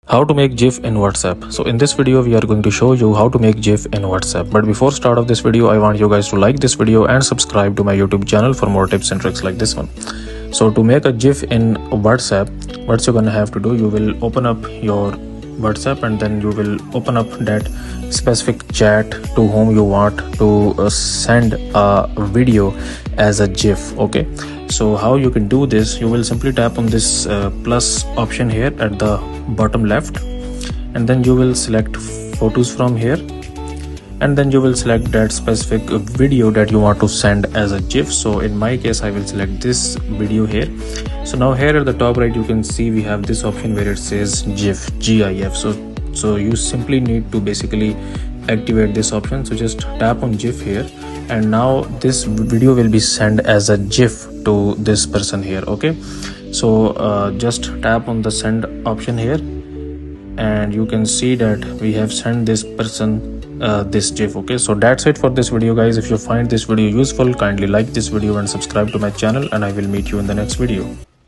How to make GIF in WhatsApp. So in this video we are going to show you how to make GIF in WhatsApp. But before start of this video, I want you guys to like this video and subscribe to my YouTube channel for more tips and tricks like this one. So to make a GIF in WhatsApp, what you're gonna have to do, you will open up your WhatsApp and then you will open up that specific chat to whom you want to send a video as a GIF. Okay, so how you can do this, you will simply tap on this plus option here at the bottom left, and then you will select photos from here, and then you will select that specific video that you want to send as a GIF. So in my case I will select this video here. So now here at the top right you can see we have this option where it says GIF, GIF. So you simply need to basically activate this option. So just tap on GIF here, and now this video will be sent as a GIF to this person here. Okay, so just tap on the send option here, and you can see that we have sent this person this GIF. Okay, so that's it for this video guys. If you find this video useful, kindly like this video and subscribe to my channel, and I will meet you in the next video.